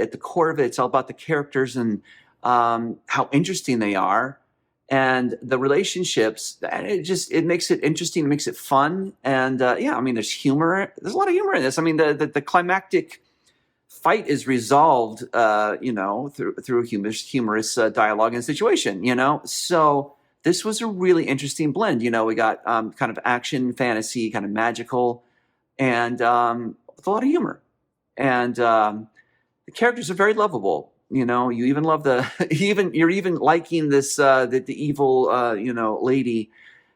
at the core of it, it's all about the characters and how interesting they are and the relationships. And it makes it interesting, it makes it fun. And yeah, I mean, there's humor. There's a lot of humor in this. I mean, the climactic fight is resolved, through humorous dialogue and situation. So this was a really interesting blend. We got kind of action, fantasy, kind of magical, and with a lot of humor. And the characters are very lovable. You even love the you're even liking this the evil lady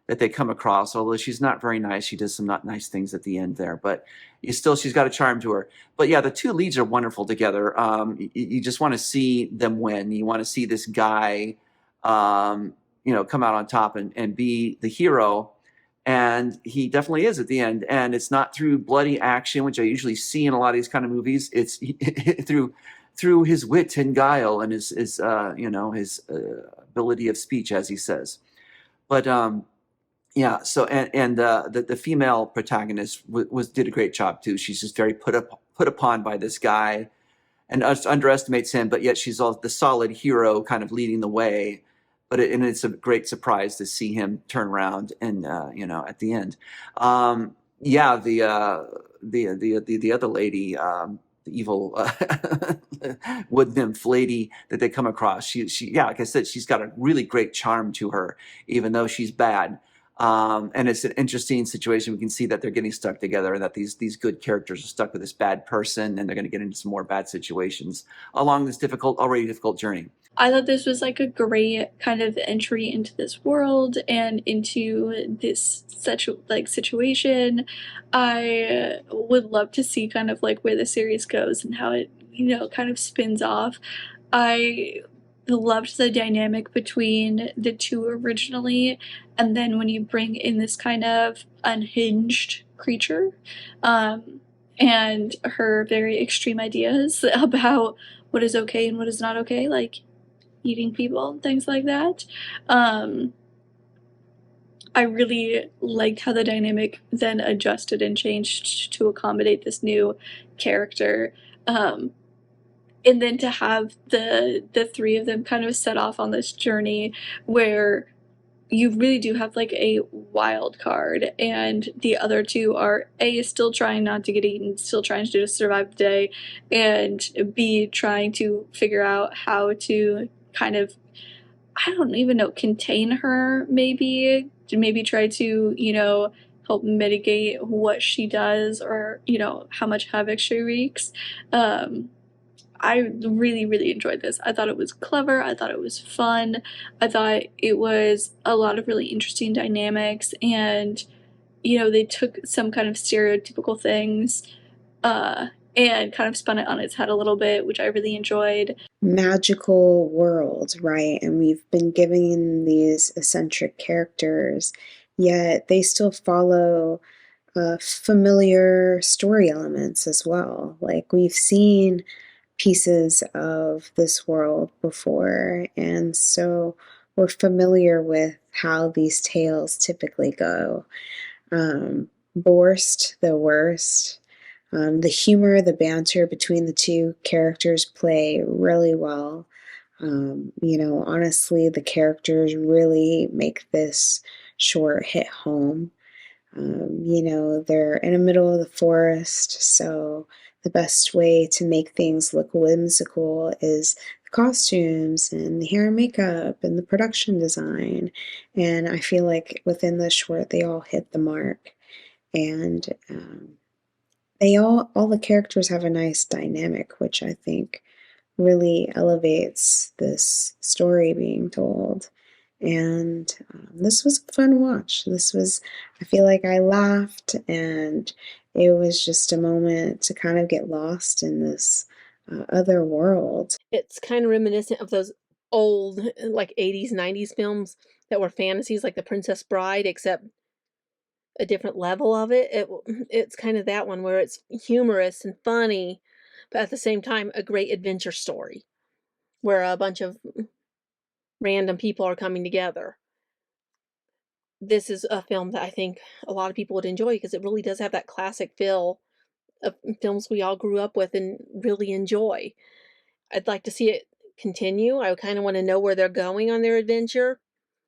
that they come across. Although she's not very nice, she does some not nice things at the end there. But she's got a charm to her. But yeah, the two leads are wonderful together. You just want to see them win. You want to see this guy, come out on top and be the hero. And he definitely is at the end. And it's not through bloody action, which I usually see in a lot of these kind of movies. It's through his wit and guile and his ability of speech, as he says. But yeah. So and the female protagonist did a great job too. She's just very put upon by this guy, and underestimates him. But yet she's the solid hero, kind of leading the way. But it's a great surprise to see him turn around and at the end. Yeah, the other lady, the evil wood nymph lady that they come across. She yeah, like I said, she's got a really great charm to her, even though she's bad. And it's an interesting situation. We can see that they're getting stuck together, and that these good characters are stuck with this bad person, and they're going to get into some more bad situations along this already difficult journey. I thought this was like a great kind of entry into this world and into this such like situation. I would love to see kind of like where the series goes and how it, kind of spins off. I loved the dynamic between the two originally, and then when you bring in this kind of unhinged creature, and her very extreme ideas about what is okay and what is not okay, like eating people and things like that. I really liked how the dynamic then adjusted and changed to accommodate this new character. And then to have the three of them kind of set off on this journey where you really do have like a wild card, and the other two are A, still trying not to get eaten, still trying to just survive the day, and B, trying to figure out how to kind of, I don't even know, contain her, maybe try to help mitigate what she does, or how much havoc she wreaks. I really, really enjoyed this. I thought it was clever. I thought it was fun. I thought it was a lot of really interesting dynamics, and they took some kind of stereotypical things and kind of spun it on its head a little bit, which I really enjoyed. Magical world, right? And we've been given these eccentric characters, yet they still follow familiar story elements as well. Like, we've seen pieces of this world before, and so we're familiar with how these tales typically go. Borst, the worst. The humor, the banter between the two characters play really well. Honestly, the characters really make this short hit home. They're in the middle of the forest, so the best way to make things look whimsical is the costumes and the hair and makeup and the production design. And I feel like within the short, they all hit the mark. And all the characters have a nice dynamic, which I think really elevates this story being told. And this was a fun watch. I feel like I laughed, and it was just a moment to kind of get lost in this other world. It's kind of reminiscent of those old, like 80s, 90s films that were fantasies, like The Princess Bride, except a different level of it. It's kind of that one where it's humorous and funny, but at the same time, a great adventure story where a bunch of random people are coming together. This is a film that I think a lot of people would enjoy because it really does have that classic feel of films we all grew up with and really enjoy. I'd like to see it continue. I kind of want to know where they're going on their adventure.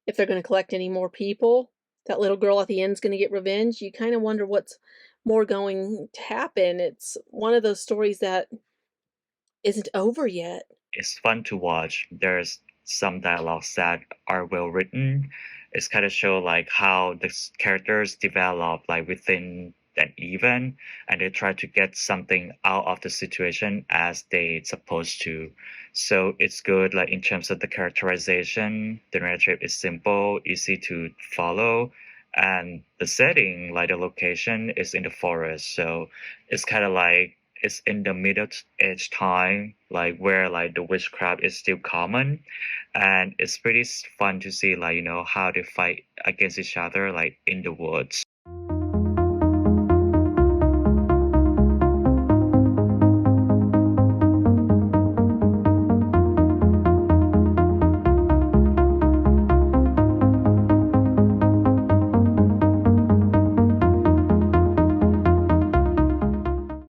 If they're going to collect any more people. That little girl at the end is going to get revenge. You kind of wonder what's more going to happen. It's one of those stories that isn't over yet. It's fun to watch. There's some dialogues that are well written. It's kind of show like how the characters develop like within an event, and they try to get something out of the situation as they supposed to. So it's good like in terms of the characterization. The narrative is simple, easy to follow, and the setting, like the location, is in the forest. So it's kind of like it's in the middle age time, like where like the witchcraft is still common, and it's pretty fun to see like how they fight against each other like in the woods.